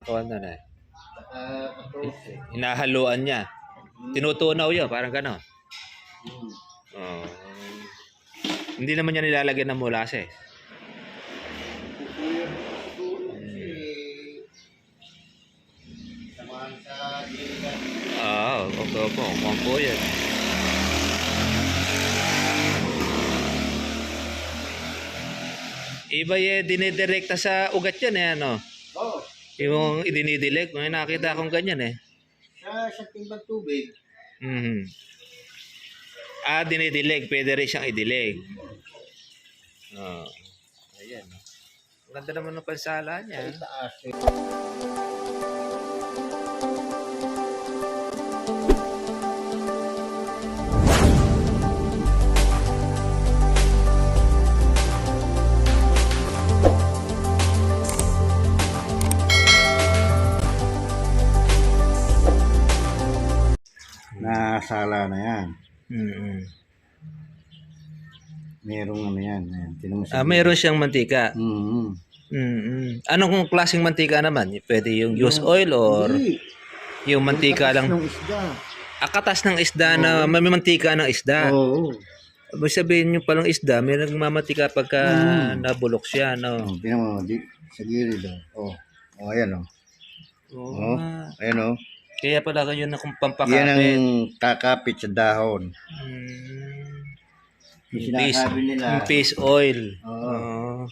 kuha na na. Saka Hinahaluan niya. Tinutunaw yun, parang gano'n. Oh. Hindi naman niya nilalagyan ng molasses. samahan sa iligan. Opo. Kung po yan. Iba dinidirekta sa ugat yan ano. Oo. Yung idinidilig, may nakita akong ganyan Sa timbang tubig. Dinidilig, pwede rin siyang idilig. Ayan. Ang ganda naman ng pansala niya. Sa taas. Nasala na yan. Merong ano yan. Meron siyang mantika. Anong klaseng mantika naman? Pwede yung used oil or Hindi. yung mantika lang? Ng isda. Katas ng isda na may mantika ng isda. Oo. Ibig sabihin yung palang isda, may nagmamatika pagka nabulok siya, no? Tingnan mo, sa gilid. Ayan ayan Kaya pala yun na kung Yan pampakapit. ang kakapit sa dahon. Yung sinasabi nila. Yung fish oil. Oo.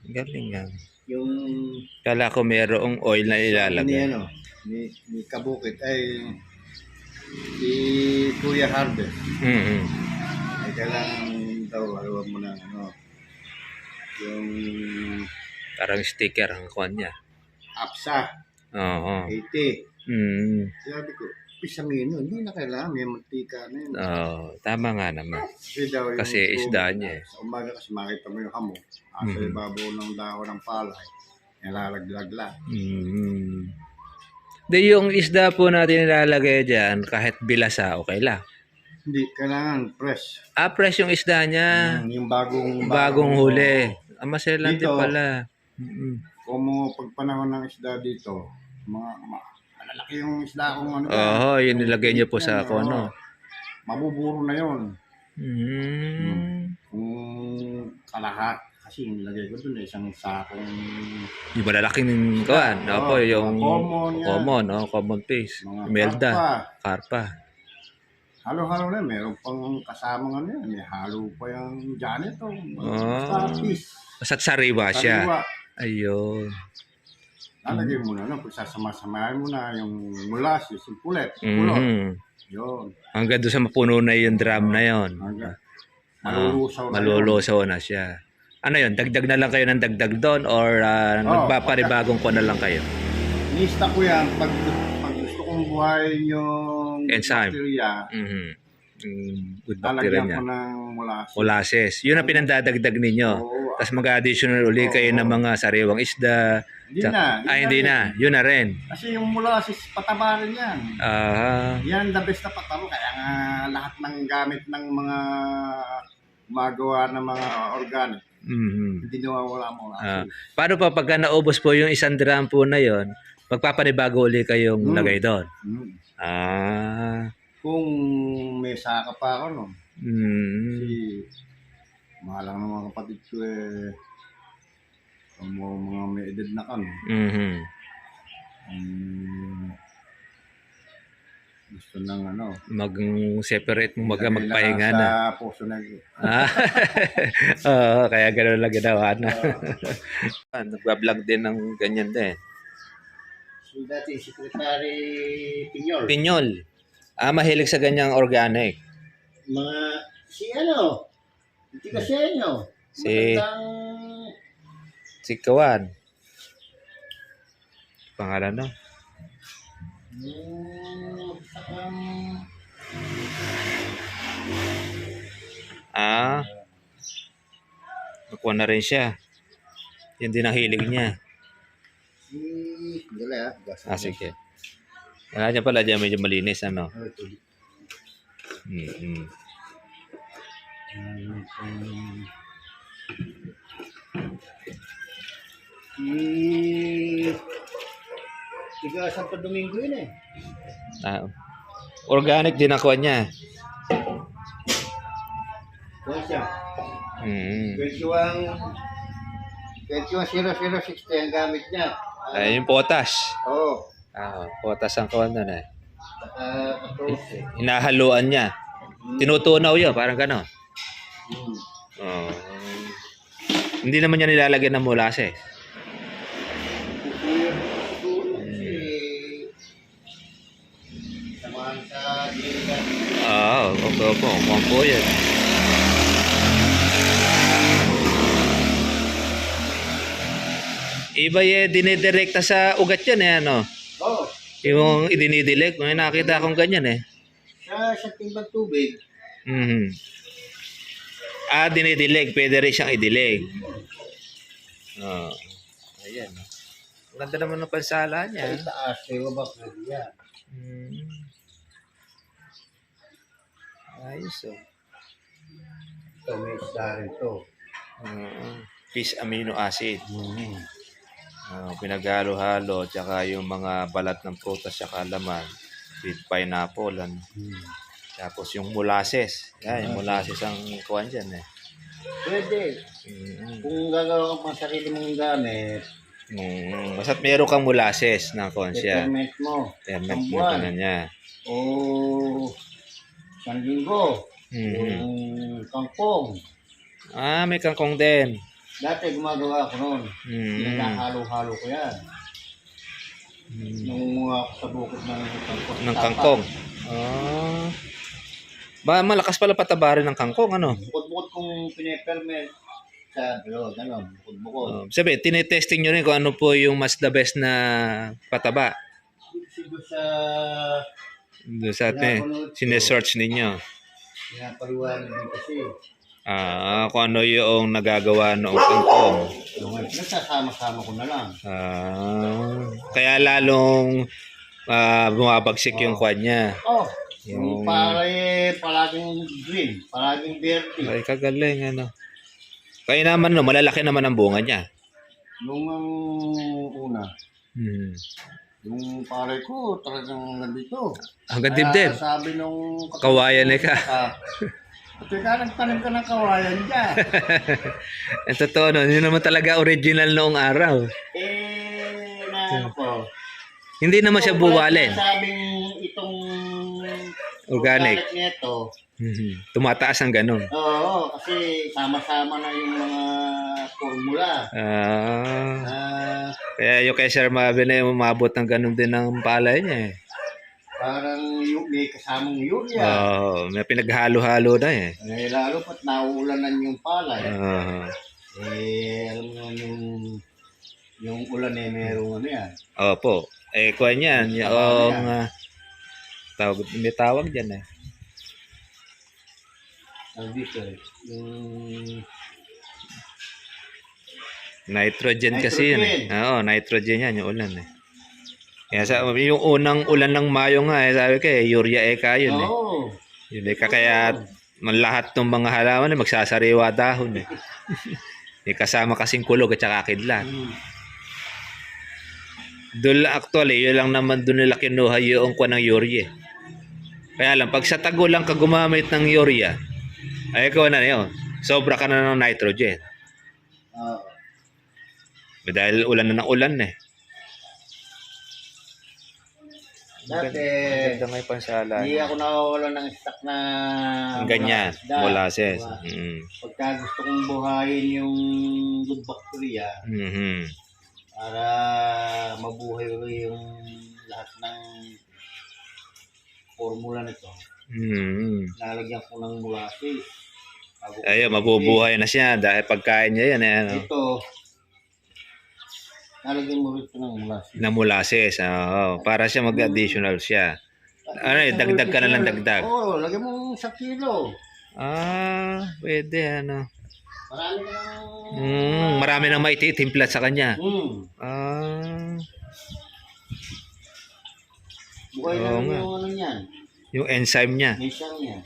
Galing yan. Yung Kala ko merong oil na ilalagay. ni Kabukit ay si Kuya Harvest. Ay kailangan daw alam mo na yung Parang sticker ang kuwan niya. APSA 80. Sabi ko, pisamino, hindi na kailangan, may mantika na yun. Tama nga naman. Kasi isda niya. Sa umaga kasi makita mo yung hamo. Sa ibabaw ng dahon ng palay, nalalaglag lang. Di yung isda po natin nilalagay dyan, kahit bilasa, okay lang. Hindi, kailangan fresh. Fresh yung isda niya. Yung bagong huli. Maselan din pala. Kung mo pagpanahon ng isda dito, malalaki yung isda kung yun nilagay niyo po sa kono. Mabuburo na yun. Kung kalahat, kasi nilagay ko dun isang sakong yung malalaking kuwan. Yung common fish. Melda, karpa. Halo-halo na, meron pang kasamang ano yan. May halo pa yung janito. Fish. Basta't sariwa siya. Ayun. Lalagay mo na, kung sasama-samahin mo na yung molasses, yung pulet, kulot. Yun. Hanggang doon sa mapuno na yung drum na yun. Malulusaw na siya. Ano yun? Dagdag na lang kayo ng dagdag doon or magpaparibagong ko na lang kayo? Nista ko yan pag gusto kong buhayin yung enzyme. Bacteria. Good bacteria niya. Lalagyan ko ng molasses. Yun ang pinandadagdag ninyo. Tapos mag-additional uli kayo ng mga sariwang isda. Hindi na. Yun na rin. Kasi yung molasses, pataba rin yan. Yan the best na pataba. Kaya nga lahat ng gamit ng mga magawa ng mga organic. Hindi nawawala molasses. Paano pa pagka naubos po yung 1 drum po na yon, magpapanibago uli kayong lagay doon? Kung may saka pa ako, no? Kasi mahal lang ng mga kapatid ko mga may edad na kami. Gusto ng mag-separate mo magpahinga na. Sa puso na. Kaya gano'n lang ginawa na. Nagbablog din ng ganyan din. So dati Secretary Piñol. Piñol. Mahilig sa ganyang organic. Hindi kasi si Kawan. Pangalan no? Nakuha na rin siya. Yan din ang hilig niya. Sige. Kaya niya pala dyan medyo malinis, ano? Tiga Santo Domingo yun eh. Organic din ako niya. Kung siya. Mm. 21,0060 ang gamit niya. Ay, yung potas. Oo. Potas ang kuwan nun eh. Saka 14. Hinahaluan niya. Tinutunaw yun, parang gano'n. Oh. Hindi naman niya nilalagyan ng molasses. Samahan sa diligan. Opo. Kuwan po yan. Iba dinidirekta sa ugat yan eh, ano? Oo. Yung idinidilig, may nakita akong ganyan eh. Sa timbang tubig. Mhm. Dinidilig, pwede rin siyang idilig. Ayan. Ang ganda naman ng pansala niya. Sa itaas, yung ba pwede yan. Ayos oh. Ito, may isda rin ito. Fish amino acid. Pinaghalo-halo, tsaka yung mga balat ng prutas tsaka laman with pineapple. Tapos yung molasses. Yan, yung molasses ang kuwan dyan eh. Pwede. Kung gagawa ka pang sarili mong gamit, Basta't meron kang molasses na kuwan siya. ferment mo. Ferment mo buwan. na niya. O isang linggo. Yung kangkong. May kangkong din. Dati gumagawa ako noon. Nahalo-halo ko yan. Nung ako sa bukod ng kangkong. Ng kangkong. Malakas pala pataba rin ng kangkong, ano? Bukod-bukod kong piniperment sa gano'n, bukod-bukod. Sabi, tinetesting nyo rin kung ano po yung mas the best na pataba. Siguro sa Doon sa atin, sinesearch ninyo. pinapaliwanag din kasi. Kung ano yung nagagawa noong kangkong. Nasasama-sama ko na lang. Kaya lalong bumabagsik yung kwan niya. Yung palaging green, palaging verde. Ay, kagaling, ano. Kaya naman, malalaki naman ang bunga niya. Nung una, yung pare ko talagang nandito. Hanggang dibdib. Sabi nung Kawayan ka. Teka, nagtanim ka ng kawayan dyan. Ang totoo nun, yun naman talaga original noong araw. Hindi naman siya buwalin. Sabing itong Organic. nito. Tumataas ang ganun. Oo, kasi sama-sama na yung mga formula. Kaya yung kay Sir Marvin ay umabot ng ganun din ng palay niya eh. Parang may kasamang urea. May pinaghalo-halo na eh. Lalo pat nauulanan yung palay. Alam mo naman yung ulan eh, merong ano yan. Opo. Kuha niyan. May tawag dyan eh. Dito yung nitrogen kasi yun eh. Nitrogen yan yung ulan eh. Kaya yung unang ulan ng Mayo nga sabi ko urea eka yun eh. Yun eka kaya lahat ng mga halaman magsasariwa dahon eh. Kasama kasing kulog at saka kidlat. Doon actually, yun lang naman doon nila kinuha yung kuha ng urea. Kaya lang, pag sa tagulang ka gumamit ng urea, ay ikaw na yun, sobra ka na ng nitrogen. Dahil ulan na ng ulan eh. Dati, Ganda nga yung pansala. hindi ako nakawala ng stock na Ganyan, molasses. Pagka gusto kong buhayin yung good bacteria, para mabuhay yung lahat ng formula nito, nalagyan ko ng molasses. Ayun, mabubuhay na siya dahil pagkain niya yan. Ito, nalagyan mo rito ng molasses. Na molasses, para siya mag-additional siya. Dagdag ka na lang dagdag. Lagyan mo 1 kilo. Pwede Marami ka ng... marami nang maititimpla sa kanya. Bukay na yung ano niyan. Yung enzyme niya. Enzyme niya.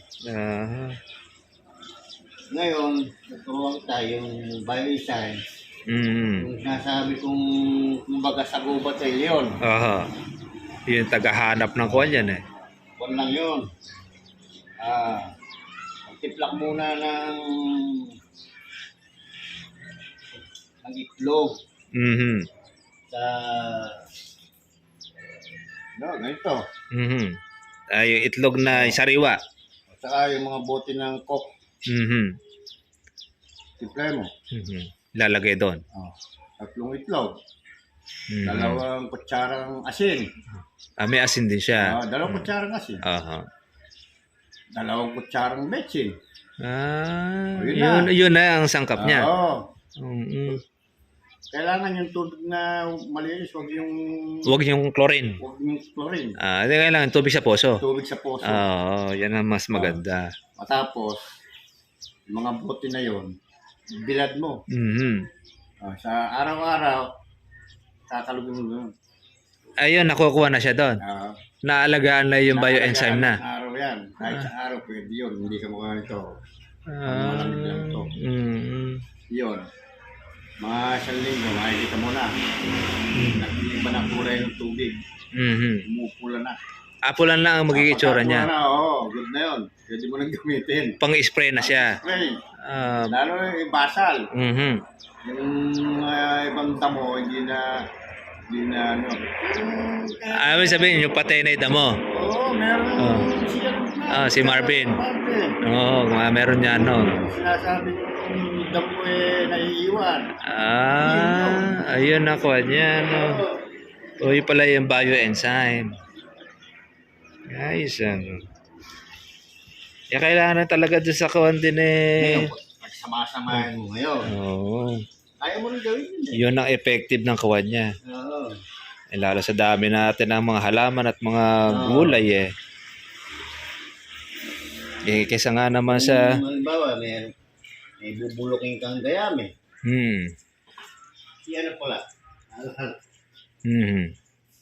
Ngayon, nagturuan tayo yung bioenzyme. Mm. Yung sinasabi kong kumbaga sa gubat ay leon. Aha. Yung tagahanap ng kuwan yan eh. Kung lang yun. Tiplak muna ng itlog Mhm. sa ganito. Mhm. Yung itlog na sariwa. At saka yung mga bote ng coke, Mhm. tiplay mo. Mhm. Lalagay doon. 3 itlog. Mhm. 2 kutsarang asin. May asin din siya. 2 kutsarang asin. Aha. 2 kutsarang betsin. Yun, yun na ang sangkap niya. Oo. Mm. Kailangan yung tubig na malinis, huwag yung Chlorine. chlorine. Kailangan tubig sa poso. Tubig sa poso. Oo, yan ang mas maganda. Matapos, yung mga bote na yon, bilad mo. Mhm. Sa araw-araw, kakalugin mo yun. Ayun, nakukuha na siya doon. Naalagaan na yung bioenzyme na. Araw yan. Kahit sa araw, pwede yun. Hindi ka mukha nito. Malamig lang ito. Yun. Mga 1 linggo, makikita mo na. Nag-iba na kulay ng tubig. Umupula na. Apulan lang ang magiging itsura niya. Oo, good na yun. Pwede mo nang gamitin. Pang-spray na siya. Spray. Lalo yung basal. Mhm. Yung ibang damo, hindi na ano. Ibig sabihin, yung patay na damo. Oo, meron siya. Si Marvin. Oo, meron niya ano. Sinasabi yung damo naiiwan. Ayun ako niya. No. Yun pala yung bioenzyme. Guys, ano. Kailangan talaga doon sa kawan din eh. Pagsama-samahin mo ngayon. Oo. Kaya mo rin gawin yun. Yun ang effective ng kawan niya. Oo. Lalo sa dami natin ng mga halaman at mga gulay kaysa nga naman sa... Halimbawa, may bubulokin kang gayami. Si ano pala?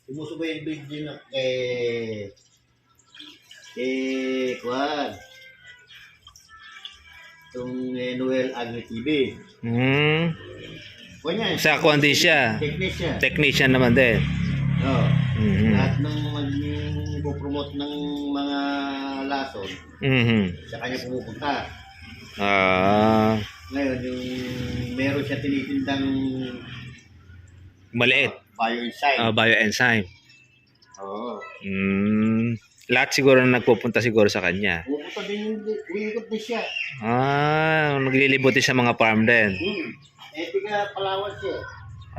Sumusubay yung video na Kwan. Itong Noel Agri TV. Kanya, sa kuwan din siya. Technician naman din. Oo. Lahat ng mag-promote ng mga lason, sa kanya pumupunta. Ngayon, yung meron siya tinitindang maliit. Bioenzyme. Bioenzyme. Oo. Lahat siguro na nagpupunta siguro sa kanya. Pupunta din, umiikot din siya. Naglilibot din sa mga farm din. Tiga Palawan siya.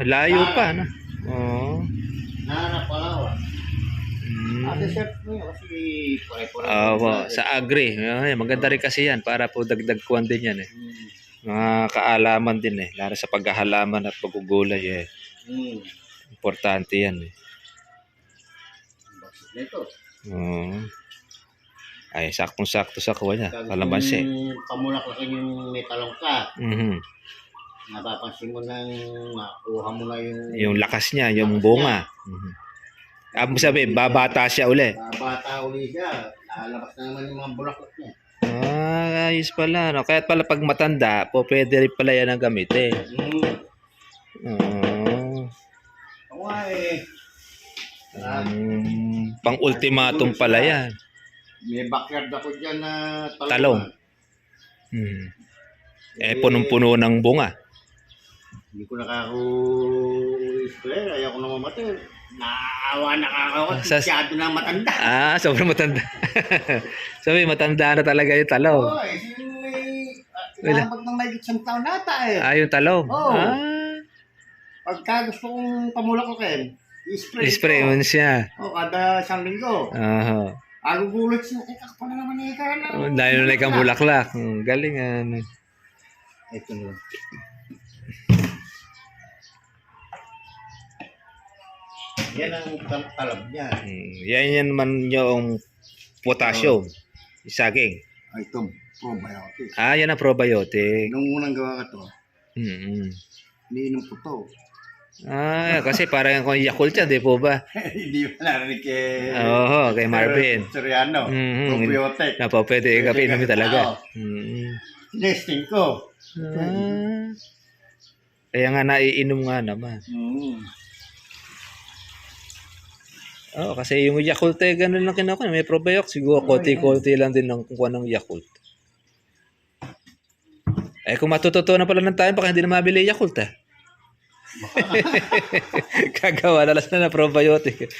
Layo pa, no? Oo. Palawan. Ate chef mo yun kasi sa agri. Maganda rin kasi yan para po dagdag kuwan din yan eh. Mga kaalaman din eh. Lalo sa paghahalaman at pagugulay eh. Importante yan eh. Ito. Saktong-sakto sa kuwan niya. Kalamansi. Pamulaklakin yung may talong ka. Napapansin mo nang makuha mo na yung lakas niya, yung bunga. Ang sabihin, babata siya uli. Babata uli siya. Lalabas na naman yung mga bulaklak niya. Ayos pala. No? Kaya pala pag matanda, pwede rin pala yan ang gamitin. Pang-ultimatum pala yan. May backyard ako dyan na talong. Punong-puno ng bunga. Hindi ko nakako-spray. Ayaw ko na mamatay. Naawa nakakawat. Masyado na matanda. Sobrang matanda. Sabi, matanda na talaga yung talong. May inabot ng may 100 taon nata eh. Yung talong. Pagka gusto kong pamulaklakin, i-spray mo siya. Kada 1 linggo. Agugulot siya. Kakapa na naman eh. Dahil na ikang bulaklak. Galing ito na. Yan ang talab niya. Yan naman yung potassium. Saging. Ito, probiotic. Yan ang probiotic. Nung unang gawa ka to, iniinom ko to. Kasi parang kung Yakult yan, di po ba? Hindi ba narinig kay Marvin. Soriano, probiotic. Pwede inumin talaga. Testing ko. Kaya nga naiinom nga naman. Oo, kasi yung Yakult ganun lang kinukuha. May probiotic. Siguro konti-konti lang din ng kuha ng Yakult. Kung matututunan pala ng tayo, baka hindi na mabili Yakult Kagawa na lang na probiotic.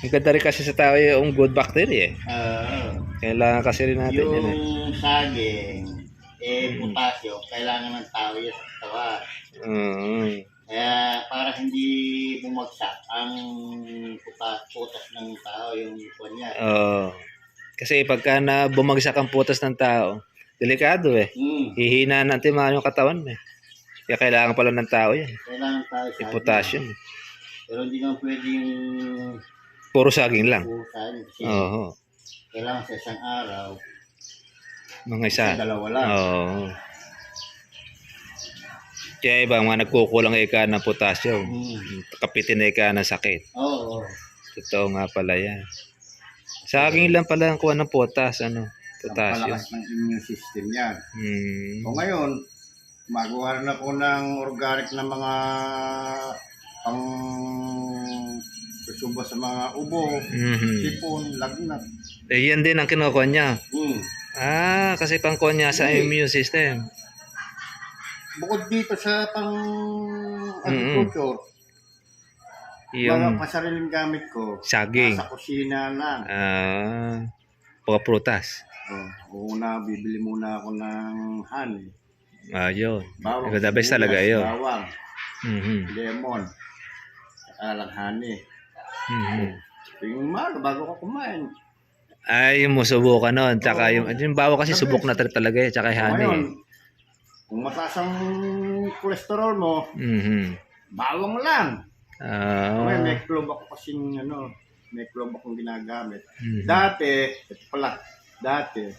Ang ganda rin kasi sa tao yung good bacteria Kailangan kasi rin natin yung yan Yung saging, potasyo, kailangan ng tao yan sa katawan. Kaya para hindi bumagsak ang putas ng tao, yung ipon niya. Kasi pagka na bumagsak ang putas ng tao, delikado Hihina ng timaan yung katawan Kaya kailangan pala ng tao yan. Kailangan tayo sa potassium. Pero hindi naman pwedeng Puro saging lang. puro saging kasi kailangan sa isang araw, Mga isa. dalawa lang. Kaya iba mga nagkukulang ng potassium. Kapitin ng sakit. Totoo nga pala yan. Saging lang pala ang kuha ng potassium. Palakas ng immune system yan. O ngayon, magawa na ako ng organic na mga pang susuba sa mga ubo, sipon, lagnat. Yan din ang kinukuha niya. Kasi pangkuha niya sa immune system. Bukod dito sa pang agriculture, mga pasariling gamit ko, saging. Sa kusina lang. Mga prutas. Bibili muna ako ng honey. Yun. Bawang. The best talaga yun. Bawang. Lemon. Saka lang honey. Yung malo, bago ko kumain. Yung subukan nun. Tsaka yung bawang kasi subok na talaga tsaka honey. Ngayon, kung mataas ang cholesterol mo, bawang lang. May clove ako kasing may clove akong ginagamit. Dati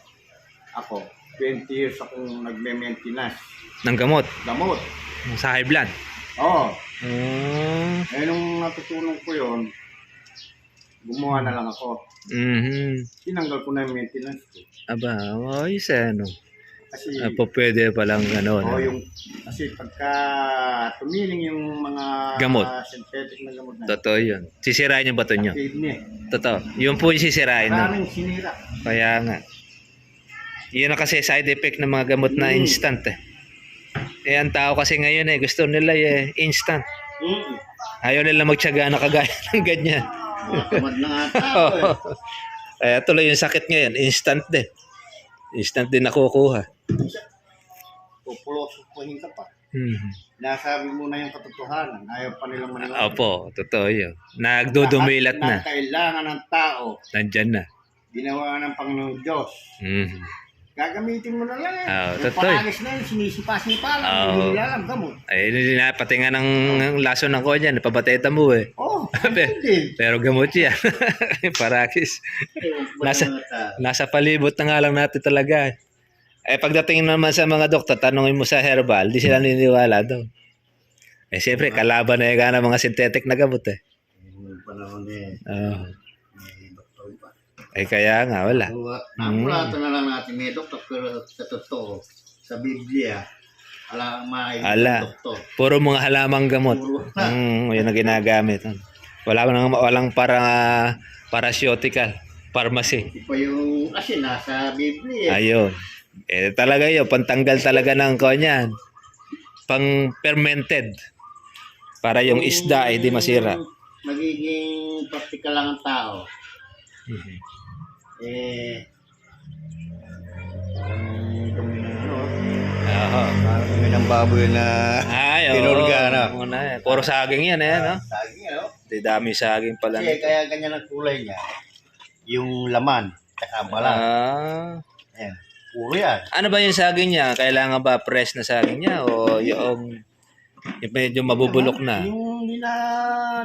ako 20 years akong nagme-maintenance ng gamot sa high blood. Nung natutunan ko yon, gumawa na lang ako. Tinanggal ko na yung maintenance ko. Kasi pwede palang kasi pagka tumiling yung mga gamot, synthetic na gamot na. Totoo yun. Sisirain yung bato nyo. Kidney. Totoo. Yun po yung sisirain. Maraming sinira. Kaya nga. Yun na kasi side effect ng mga gamot na instant ang tao kasi ngayon gusto nila instant. Ayaw nila magtiyaga na kagaya ng ganyan. Tamad na nga tao Kaya tuloy yung sakit ngayon, instant din. Instant din nakukuha. Pupulosuhin ka pa. Nasabi mo na yung katotohanan. Ayaw pa nilang maniwala. Opo, totoo yun. Nagdudumilat na. Kailangan ng tao. Nandyan na. Ginawa ng Panginoon Diyos. Gagamitin mo na lang totoo. Parangis na yun, sinisipa-sipa lang. Hindi nila alam gamot. Pati nga ng laso ng ko dyan, napabateta mo pero gamot yan. Parakis. Nasa palibot na nga lang natin talaga. Pagdating naman sa mga doktor, tanongin mo sa herbal, di sila niniwala daw. Siyempre, kalaban na yung mga synthetic na gamot Panahon kaya nga, wala. Napulatan na lang natin may doktor, pero sa totoo, sa Biblia, ala, puro mga halamang gamot. Yun ang ginagamit. Walang parasyotikal, pharmacy. Ipa yung, kasi nasa Biblia. Ayun. Talaga yun, pantanggal talaga ng kanyan. Pang fermented. Para yung isda di masira. Magiging practical lang ang tao. Parang kami ng baboy na pinorgana. Puro saging yan no? Saging dami saging pala. Kasi kaya ganyan ang kulay niya. Yung laman, tsaka balat. Ayan, puro yan. Ano ba yung saging niya? Kailangan ba fresh na saging niya o yung medyo mabubulok na? Yung hindi na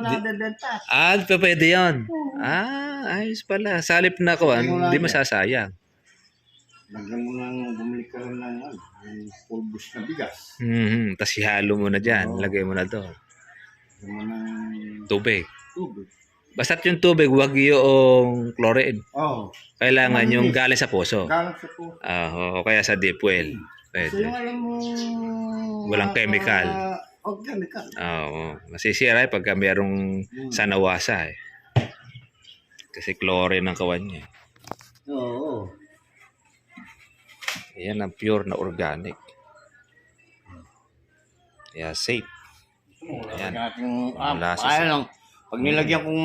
nadadenta. Pwede yun. Ayos pala. Salip na ko, hindi masasayang. Lagyan mo nang bumili ka rin ng pulbos na bigas. Tapos ihalo mo na dyan. Lagay mo na doon. Lagyan mo ng tubig. Basta't yung tubig, huwag yung chlorine. Kailangan yung galing sa puso. Galing sa puso. O kaya sa deep well. So yung Pwede. alam mo... Walang chemical. Chemical. Oo. Masisira eh pagka merong sanawasa eh. Kasi chlorine ang kawan niya. Oo. Yan ang pure na organic. Kaya safe. Ayan. Molasses. Kaya lang. Pag nilagyan kong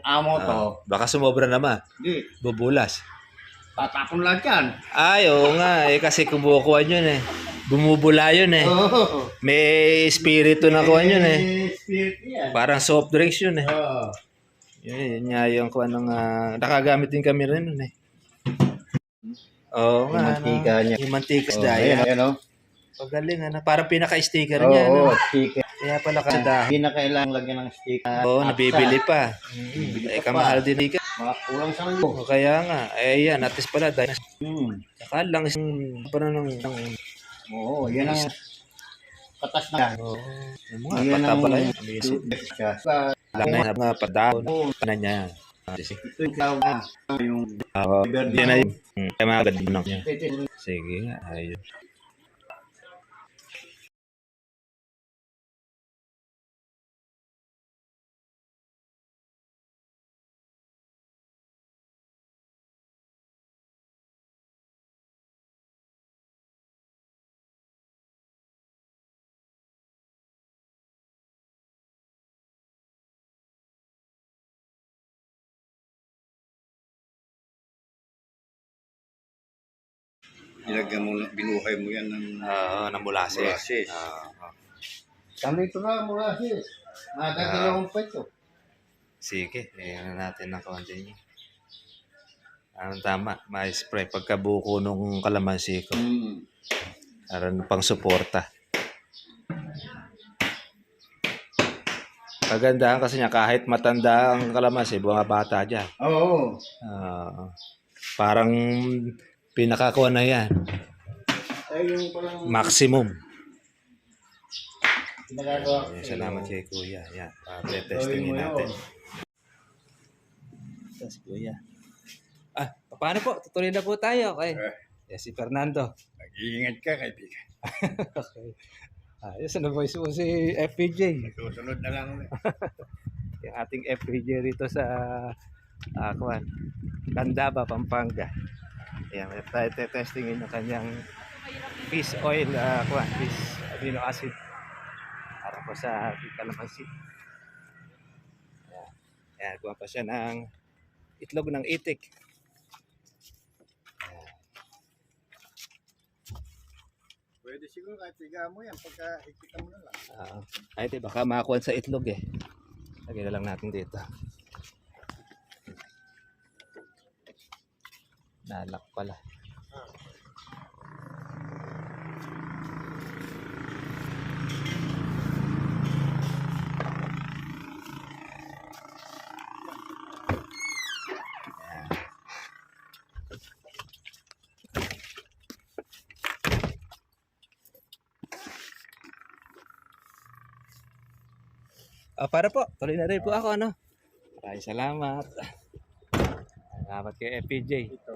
amo to, Baka sumobra naman. di, Bubulas. tatapon lahat yan. Ay, oo nga. Eh, kasi kumukuha yun eh. Bumubula yun eh. Oo. May espiritu na kuha yun eh. Spirit yan. Parang soft drinks yun eh. Oo. Yun nga yung kuha ng... nakagamit din kami rin nun eh. Oo Yung nga. mantika niya. Yung mantikas Oh, dahil. ayan, o. Pagaling parang pinaka-sticker niya. Oo, No? sticker. Kaya pala kasi dahil. Hindi na kailangan lagyan ng sticker. Oo, nabibili pa. Bibili Eh, ka pa. kamahal din sticker. Mga kulang sa libo. O kaya nga. Eh, yan. At least pala. Dahil saka lang isang parang ng... Oo, yan ang katas na. Oo. Yung mga Yan pata ang pala yun. Amazing. Alam na yung mga padahon. Na niya. Ito yung tawag na. Yung Hindi na yun. Kaya mga ganda lang niya. ito. Sige nga. Ayun. Nilagyan mo, binuhay mo yan ng Ng molasses. molasses. Kami ito na molasses. Nakakagawang pa ito. Sige. Ayan na natin ng konti niya. Tama. May spray pagkabuko nung kalamansi ko. Aran pang suporta. Kagandahan kasi niya kahit matanda ang kalamansi, mga bata dyan. Oo. Parang pinakakuha na yan. Ay, yung palang Maximum. nagagawa. Salamat kay Kuya. Yan. Testingin natin. Yes, Kuya. Paano po? Tutuloy na po tayo. Okay. Yes, si Fernando. Mag-iingat ka, kaibigan. Okay. Ayos, ano voice mo si FPJ? Susunod na lang ulit. Yung ating FPJ rito sa Candaba, Pampanga. Ayan, tayo testingin yung kanyang fish oil, fish amino acid para po sa kalamansi. Ayan, kuha pa siya ng itlog ng itik. Pwede siguro kahit tiga mo yan pagka higpitan mo na lang. Ay, baka makakuha sa itlog eh. Lagyan na lang natin dito. Nalak pala. Para po, tuloy na rin po ako, ano? Maraming salamat. Salamat kay FPJ. Ito.